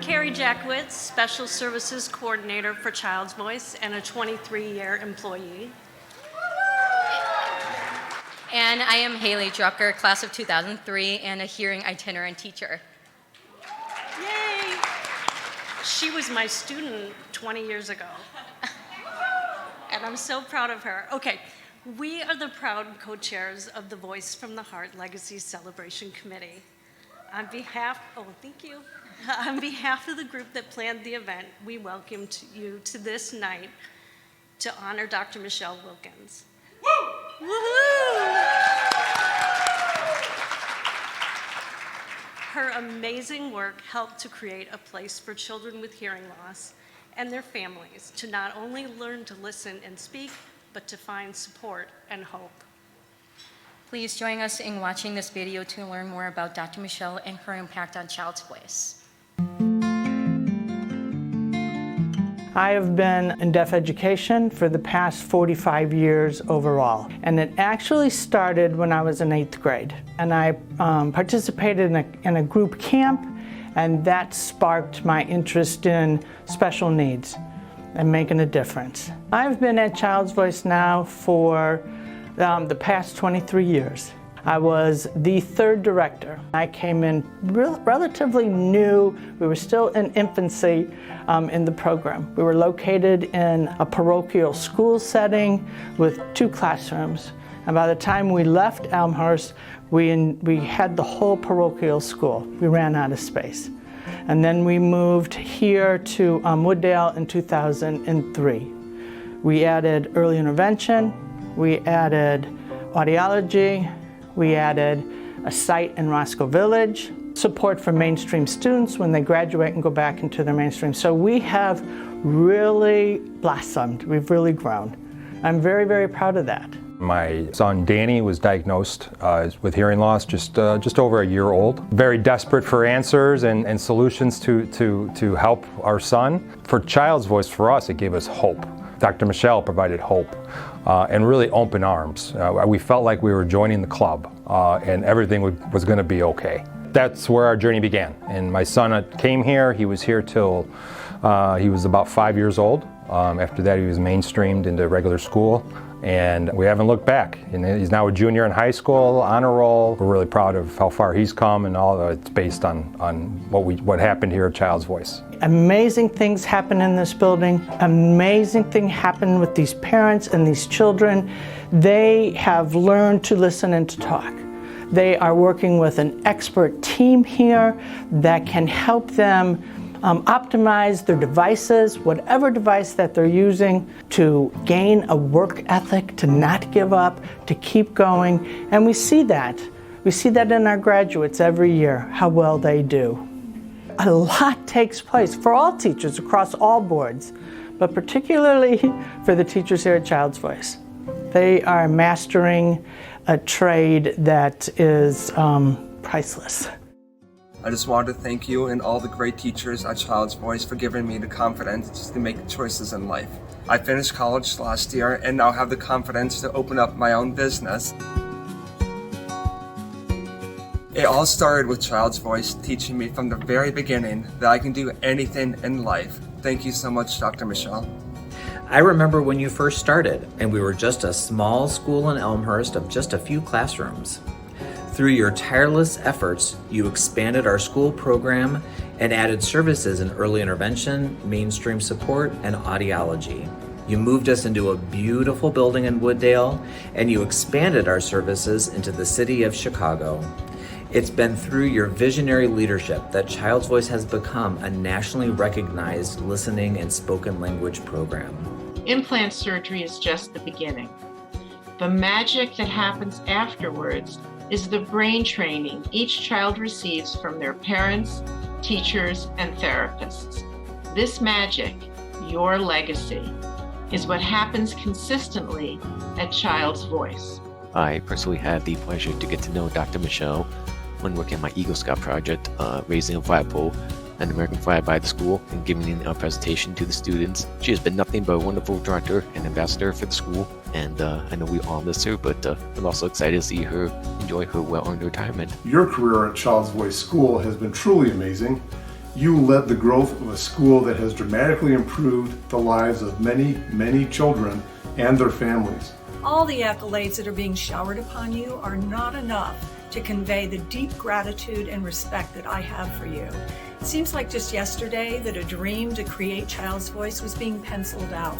Carrie Jackwitz, Special Services Coordinator for Child's Voice and a 23-year employee. And I am Haley Drucker, class of 2003, and a hearing itinerant teacher. Yay! She was my student 20 years ago. And I'm so proud of her. Okay, we are the proud co-chairs of the Voice from the Heart Legacy Celebration Committee. On behalf of the group that planned the event, we welcome you to this night to honor Dr. Michele Wilkins. Woo! Woohoo! Her amazing work helped to create a place for children with hearing loss and their families to not only learn to listen and speak, but to find support and hope. Please join us in watching this video to learn more about Dr. Michele and her impact on Child's Voice. I have been in deaf education for the past 45 years overall, and it actually started when I was in 8th grade. And I participated in a group camp, and that sparked my interest in special needs and making a difference. I've been at Child's Voice now for the past 23 years. I was the 3rd director. I came in relatively new. We were still in infancy in the program. We were located in a parochial school setting with 2 classrooms. And by the time we left Elmhurst, we had the whole parochial school. We ran out of space. And then we moved here to Wooddale in 2003. We added early intervention, we added audiology, we added a site in Roscoe Village, support for mainstream students when they graduate and go back into their mainstream. So we have really blossomed, we've really grown. I'm very, very proud of that. My son Danny was diagnosed with hearing loss just over a year old. Very desperate for answers and solutions to help our son. For Child's Voice, for us, it gave us hope. Dr. Michele provided hope and really open arms. We felt like we were joining the club and everything was going to be okay. That's where our journey began. And my son came here. He was here till he was about 5 years old. After that, he was mainstreamed into regular school. And we haven't looked back. And he's now a junior in high school, honor roll. We're really proud of how far he's come, and all it's based on what happened here at Child's Voice. Amazing things happen in this building. Amazing thing happen with these parents and these children. They have learned to listen and to talk. They are working with an expert team here that can help them optimize their devices, whatever device that they're using, to gain a work ethic, to not give up, to keep going. And we see that. We see that in our graduates every year, how well they do. A lot takes place for all teachers across all boards, but particularly for the teachers here at Child's Voice. They are mastering a trade that is priceless. I just wanted to thank you and all the great teachers at Child's Voice for giving me the confidence to make choices in life. I finished college last year and now have the confidence to open up my own business. It all started with Child's Voice teaching me from the very beginning that I can do anything in life. Thank you so much, Dr. Michele. I remember when you first started, and we were just a small school in Elmhurst of just a few classrooms. Through your tireless efforts, you expanded our school program and added services in early intervention, mainstream support, and audiology. You moved us into a beautiful building in Wooddale, and you expanded our services into the city of Chicago. It's been through your visionary leadership that Child's Voice has become a nationally recognized listening and spoken language program. Implant surgery is just the beginning. The magic that happens afterwards is the brain training each child receives from their parents, teachers, and therapists. This magic, your legacy, is what happens consistently at Child's Voice. I personally had the pleasure to get to know Dr. Michele when working on my Eagle Scout project, raising a flagpole, an American flag by the school, and giving a presentation to the students. She has been nothing but a wonderful director and ambassador for the school, and I know we all miss her, but I'm also excited to see her enjoy her well-earned retirement. Your career at Child's Voice School has been truly amazing, You led the growth of a school that has dramatically improved the lives of many, many children and their families. All the accolades that are being showered upon you are not enough to convey the deep gratitude and respect that I have for you. It seems like just yesterday that a dream to create Child's Voice was being penciled out.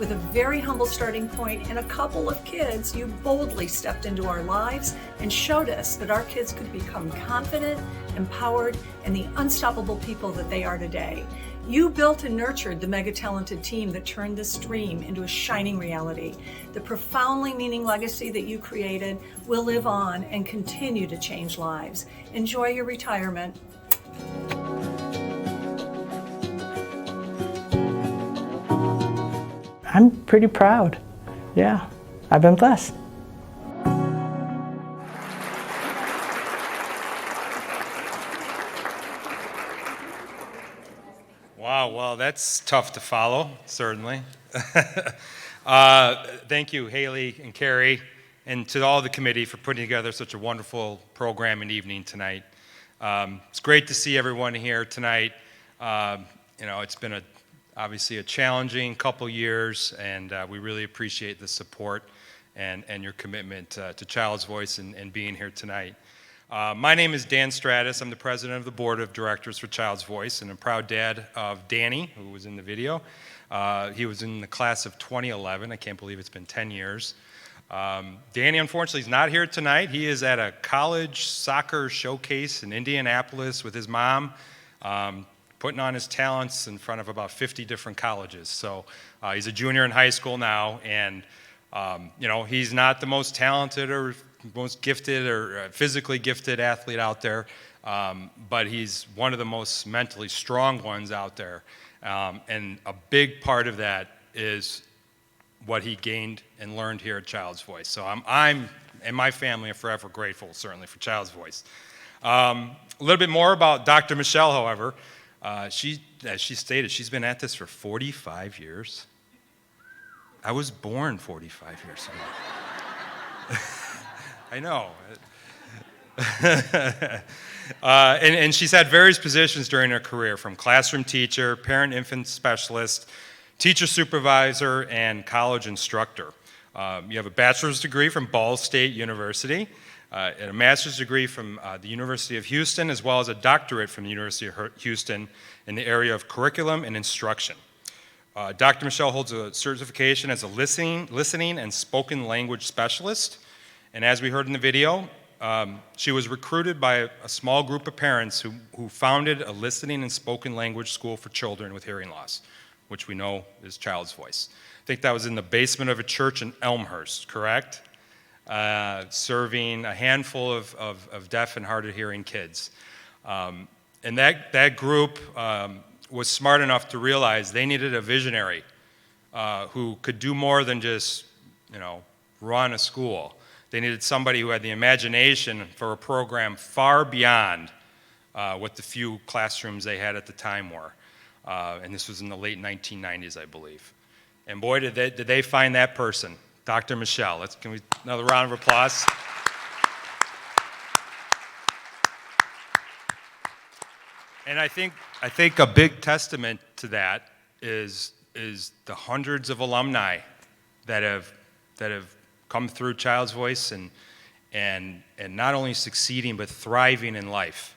With a very humble starting point and a couple of kids, you boldly stepped into our lives and showed us that our kids could become confident, empowered, and the unstoppable people that they are today. You built and nurtured the mega-talented team that turned this dream into a shining reality. The profoundly meaning legacy that you created will live on and continue to change lives. Enjoy your retirement. I'm pretty proud. Yeah, I've been blessed. Wow, well, that's tough to follow, certainly. Thank you, Haley and Carrie, and to all the committee for putting together such a wonderful program and evening tonight. It's great to see everyone here tonight. It's been obviously a challenging couple years, and we really appreciate the support and your commitment to Child's Voice and being here tonight. My name is Dan Stratus. I'm the president of the board of directors for Child's Voice, and I'm a proud dad of Danny, who was in the video. He was in the class of 2011. I can't believe it's been 10 years. Danny, unfortunately, is not here tonight. He is at a college soccer showcase in Indianapolis with his mom, putting on his talents in front of about 50 different colleges. So he's a junior in high school now, and he's not the most talented or most gifted or physically gifted athlete out there, but he's one of the most mentally strong ones out there. And a big part of that is what he gained and learned here at Child's Voice. So I'm and my family are forever grateful, certainly, for Child's Voice. A little bit more about Dr. Michele, however. As she stated, she's been at this for 45 years. I was born 45 years ago. I know. And she's had various positions during her career, from classroom teacher, parent-infant specialist, teacher supervisor, and college instructor. You have a bachelor's degree from Ball State University, and a master's degree from the University of Houston, as well as a doctorate from the University of Houston in the area of curriculum and instruction. Dr. Michele holds a certification as a listening and spoken language specialist. And as we heard in the video, she was recruited by a small group of parents who founded a listening and spoken language school for children with hearing loss, which we know is Child's Voice. I think that was in the basement of a church in Elmhurst, correct? Serving a handful of deaf and hard of hearing kids. And that group was smart enough to realize they needed a visionary who could do more than just, run a school. They needed somebody who had the imagination for a program far beyond what the few classrooms they had at the time were. And this was in the late 1990s, I believe. And boy, did they find that person, Dr. Michele. Can we another round of applause? And I think a big testament to that is the hundreds of alumni that have come through Child's Voice and not only succeeding but thriving in life.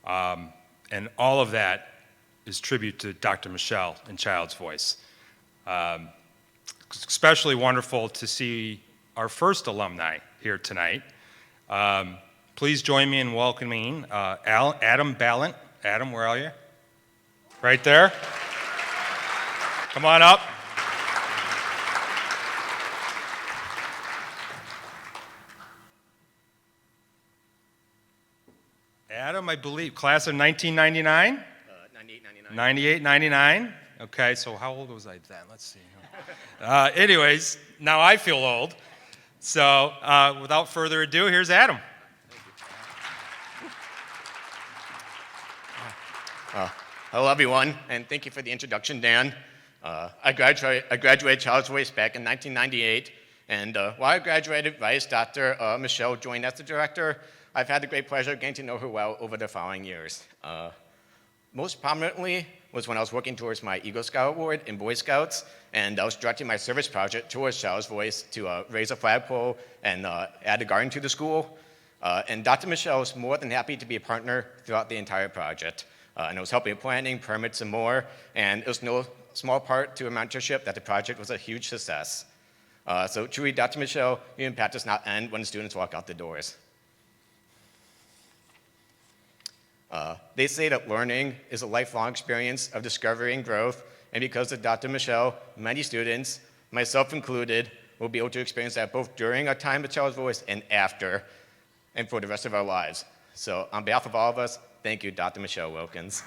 And all of that is tribute to Dr. Michele and Child's Voice. It's especially wonderful to see our first alumni here tonight. Please join me in welcoming Adam Ballant. Adam, where are you? Right there. Come on up. Adam, I believe, class of 1999? 98, 99. Okay, so how old was I then? Let's see. Anyways, now I feel old. So without further ado, here's Adam. Hello, everyone, and thank you for the introduction, Dan. I graduated Child's Voice back in 1998, and while I graduated Vice, Dr. Michele joined as the director. I've had the great pleasure of getting to know her well over the following years. Most prominently was when I was working towards my Eagle Scout Award in Boy Scouts, and I was directing my service project towards Child's Voice to raise a flagpole and add a garden to the school. And Dr. Michele was more than happy to be a partner throughout the entire project. And I was helping with planning, permits, and more, and it was no small part to a mentorship that the project was a huge success. So truly, Dr. Michele, your impact does not end when the students walk out the doors. They say that learning is a lifelong experience of discovery and growth, and because of Dr. Michele, many students, myself included, will be able to experience that both during our time at Child's Voice and after, and for the rest of our lives. So on behalf of all of us, thank you, Dr. Michele Wilkins.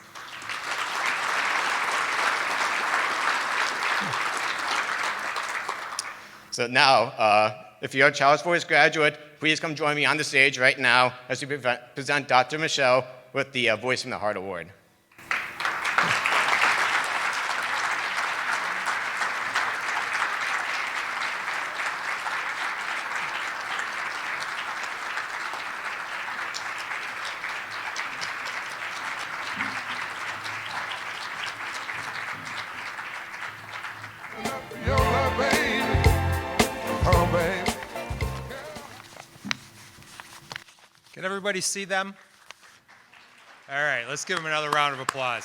So now, if you're a Child's Voice graduate, please come join me on the stage right now as we present Dr. Michele with the Voice from the Heart Award. Can everybody see them? All right, let's give them another round of applause.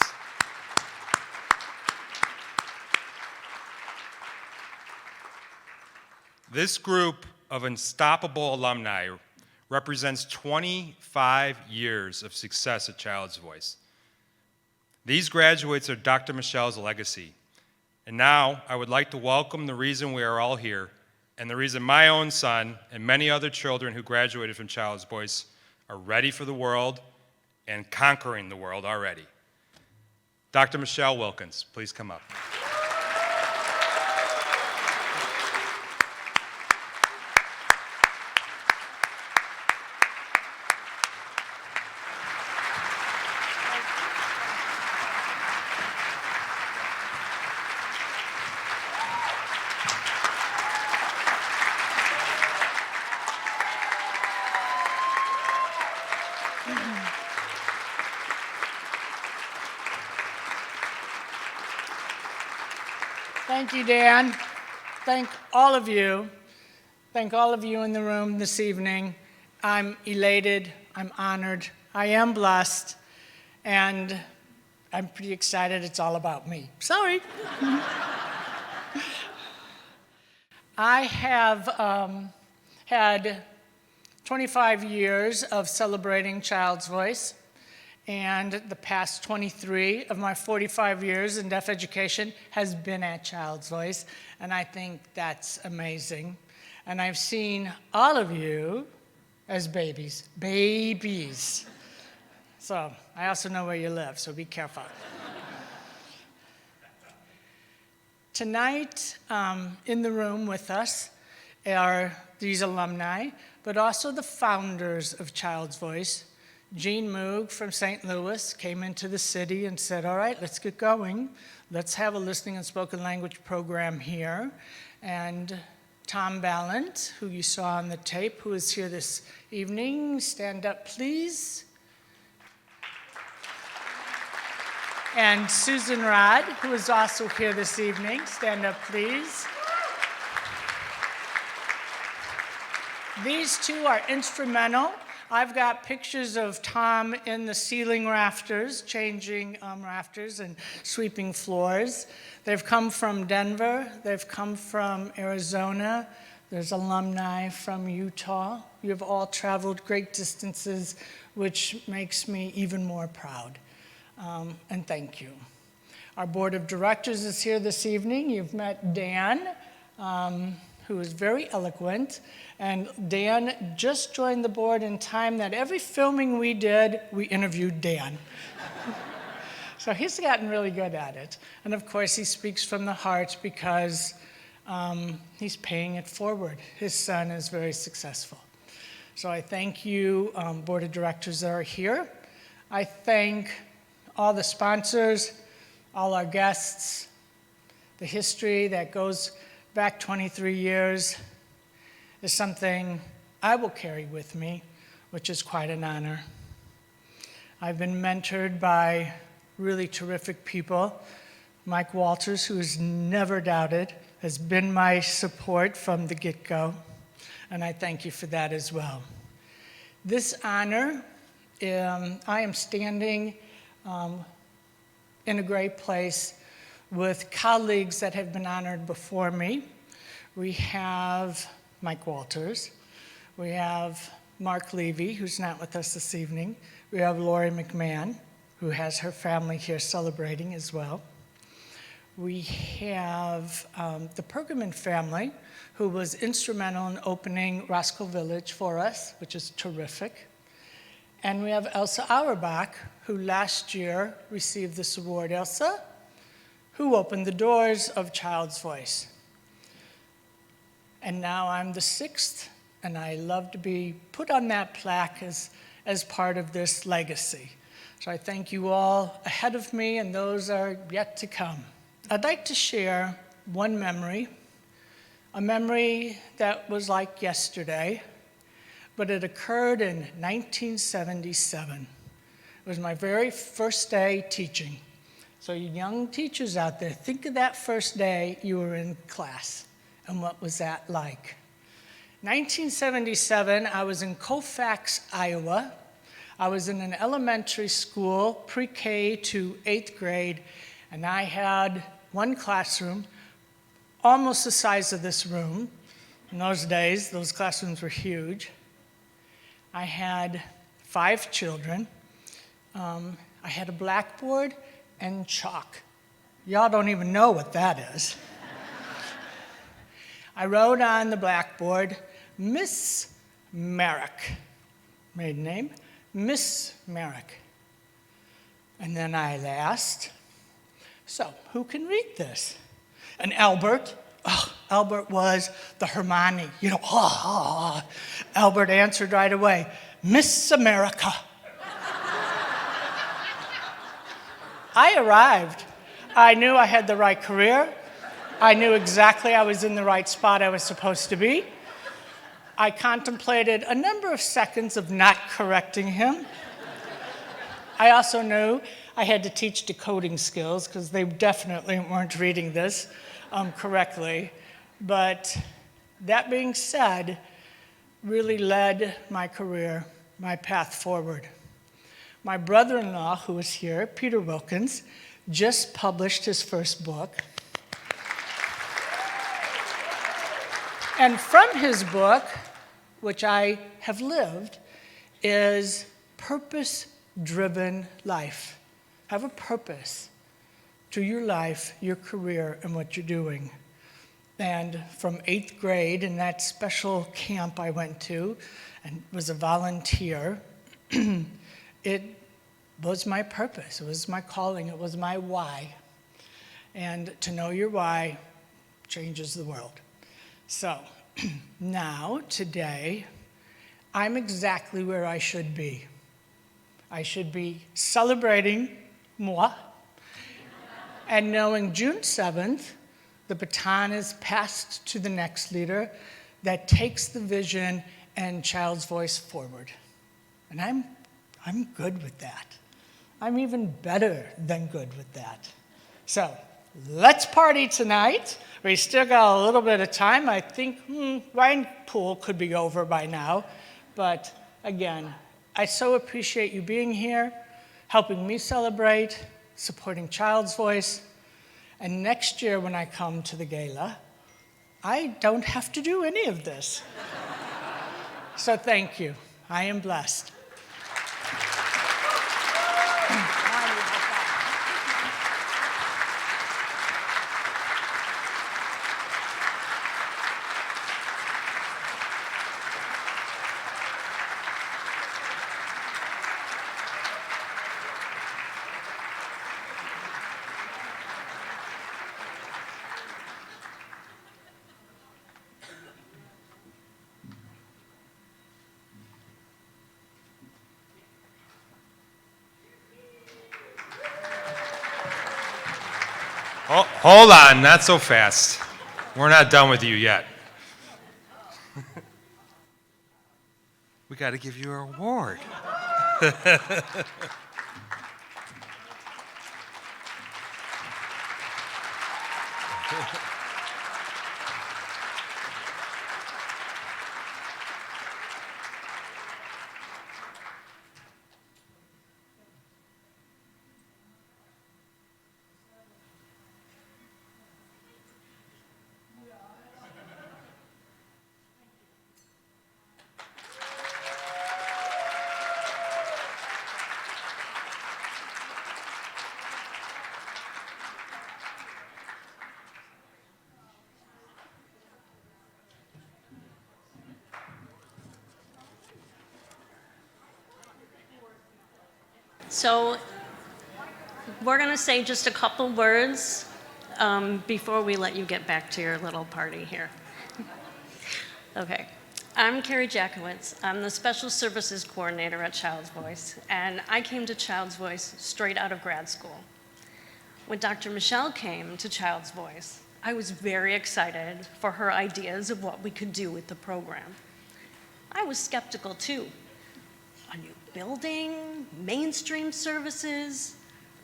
This group of unstoppable alumni represents 25 years of success at Child's Voice. These graduates are Dr. Michele's legacy. And now I would like to welcome the reason we are all here and the reason my own son and many other children who graduated from Child's Voice are ready for the world and conquering the world already. Dr. Michele Wilkins, please come up. Thank you, Dan. Thank all of you. Thank all of you in the room this evening. I'm elated, I'm honored, I am blessed, and I'm pretty excited it's all about me. Sorry. I have had 25 years of celebrating Child's Voice, and the past 23 of my 45 years in deaf education has been at Child's Voice, and I think that's amazing. And I've seen all of you as babies. So I also know where you live, so be careful. Tonight, in the room with us are these alumni, but also the founders of Child's Voice. Jean Moog from St. Louis came into the city and said, all right, let's get going. Let's have a listening and spoken language program here. And Tom Ballant, who you saw on the tape, who is here this evening, stand up, please. And Susan Rod, who is also here this evening, stand up, please. These two are instrumental. I've got pictures of Tom in the ceiling rafters, changing rafters and sweeping floors. They've come from Denver. They've come from Arizona. There's alumni from Utah. You've all traveled great distances, which makes me even more proud. And thank you. Our board of directors is here this evening. You've met Dan, who is very eloquent. And Dan just joined the board in time that every filming we did, we interviewed Dan. So he's gotten really good at it. And of course, he speaks from the heart because he's paying it forward. His son is very successful. So I thank you, board of directors that are here. I thank all the sponsors, all our guests, the history that goes back 23 years is something I will carry with me, which is quite an honor. I've been mentored by really terrific people. Mike Walters, who has never doubted, has been my support from the get-go, and I thank you for that as well. This honor, I am standing in a great place with colleagues that have been honored before me. We have Mike Walters. We have Mark Levy, who's not with us this evening. We have Lori McMahon, who has her family here celebrating as well. We have the Pergamon family, who was instrumental in opening Roscoe Village for us, which is terrific. And we have Elsa Auerbach, who last year received this award. Elsa, who opened the doors of Child's Voice. And now I'm the sixth, and I love to be put on that plaque as part of this legacy. So I thank you all ahead of me, and those are yet to come. I'd like to share one memory, a memory that was like yesterday, but it occurred in 1977. It was my very first day teaching. So you young teachers out there, think of that first day you were in class, and what was that like? 1977, I was in Colfax, Iowa. I was in an elementary school, pre-K to 8th grade, and I had one classroom, almost the size of this room. In those days, those classrooms were huge. I had 5 children. I had a blackboard and chalk. Y'all don't even know what that is. I wrote on the blackboard, Miss Merrick, maiden name, Miss Merrick. And then I asked, so who can read this? And Albert, Albert was the Hermione, Albert answered right away, Miss America. I arrived. I knew I had the right career. I knew exactly I was in the right spot I was supposed to be. I contemplated a number of seconds of not correcting him. I also knew I had to teach decoding skills because they definitely weren't reading this correctly. But that being said, really led my career, my path forward. My brother-in-law, who is here, Peter Wilkins, just published his first book. And from his book, which I have lived, is purpose-driven life. Have a purpose to your life, your career, and what you're doing. And from 8th grade, in that special camp I went to, and was a volunteer, it was my purpose, it was my calling, it was my why. And to know your why changes the world. So now, today, I'm exactly where I should be. I should be celebrating moi and knowing June 7th, the baton is passed to the next leader that takes the vision and Child's Voice forward. And I'm good with that. I'm even better than good with that. So let's party tonight. We still got a little bit of time. I think Ryan Pool could be over by now. But again, I so appreciate you being here, helping me celebrate, supporting Child's Voice. And next year when I come to the gala, I don't have to do any of this. So thank you. I am blessed. Oh, hold on, not so fast. We're not done with you yet. We got to give you an award. So we're going to say just a couple words before we let you get back to your little party here. Okay. I'm Carrie Jackowitz. I'm the Special Services Coordinator at Child's Voice, and I came to Child's Voice straight out of grad school. When Dr. Michele came to Child's Voice, I was very excited for her ideas of what we could do with the program. I was skeptical too. A new building, mainstream services,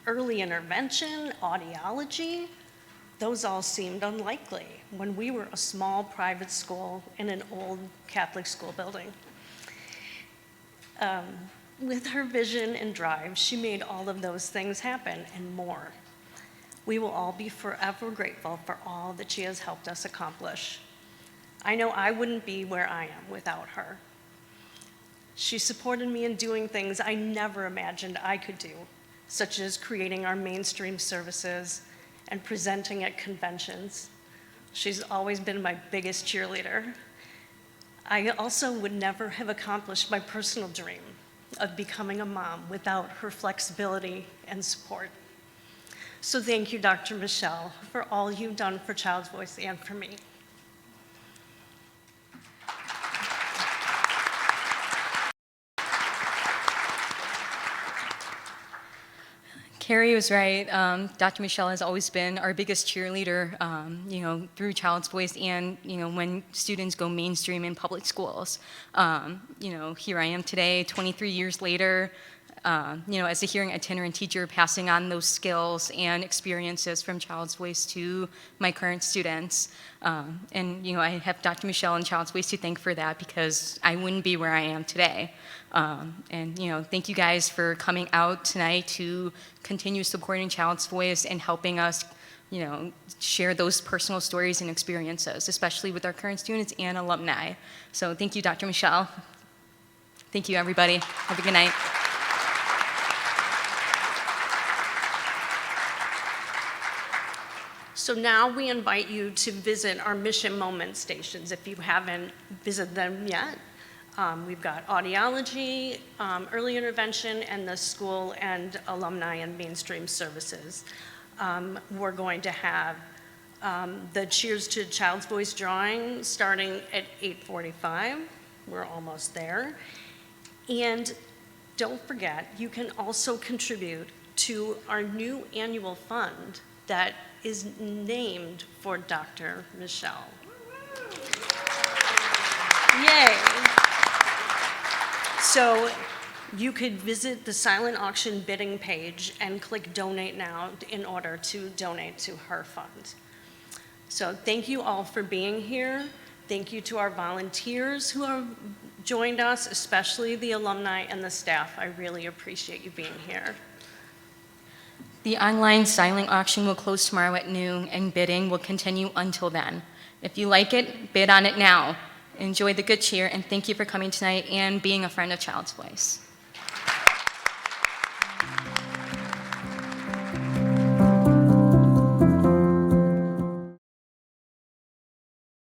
early intervention, audiology, those all seemed unlikely when we were a small private school in an old Catholic school building. With her vision and drive, she made all of those things happen and more. We will all be forever grateful for all that she has helped us accomplish. I know I wouldn't be where I am without her. She supported me in doing things I never imagined I could do, such as creating our mainstream services and presenting at conventions. She's always been my biggest cheerleader. I also would never have accomplished my personal dream of becoming a mom without her flexibility and support. So thank you, Dr. Michele, for all you've done for Child's Voice and for me. Carrie was right. Dr. Michele has always been our biggest cheerleader, through Child's Voice and, when students go mainstream in public schools. Here I am today, 23 years later, as a hearing itinerant teacher, passing on those skills and experiences from Child's Voice to my current students. I have Dr. Michele and Child's Voice to thank for that because I wouldn't be where I am today. Thank you guys for coming out tonight to continue supporting Child's Voice and helping us, share those personal stories and experiences, especially with our current students and alumni. So thank you, Dr. Michele. Thank you, everybody. Have a good night. So now we invite you to visit our Mission Moment stations if you haven't visited them yet. We've got audiology, early intervention, and the school and alumni and mainstream services. We're going to have the Cheers to Child's Voice drawing starting at 8:45. We're almost there. And don't forget, you can also contribute to our new annual fund that is named for Dr. Michele. Yay! So you could visit the silent auction bidding page and click Donate Now in order to donate to her fund. So thank you all for being here. Thank you to our volunteers who have joined us, especially the alumni and the staff. I really appreciate you being here. The online silent auction will close tomorrow at noon, and bidding will continue until then. If you like it, bid on it now. Enjoy the good cheer, and thank you for coming tonight and being a friend of Child's Voice.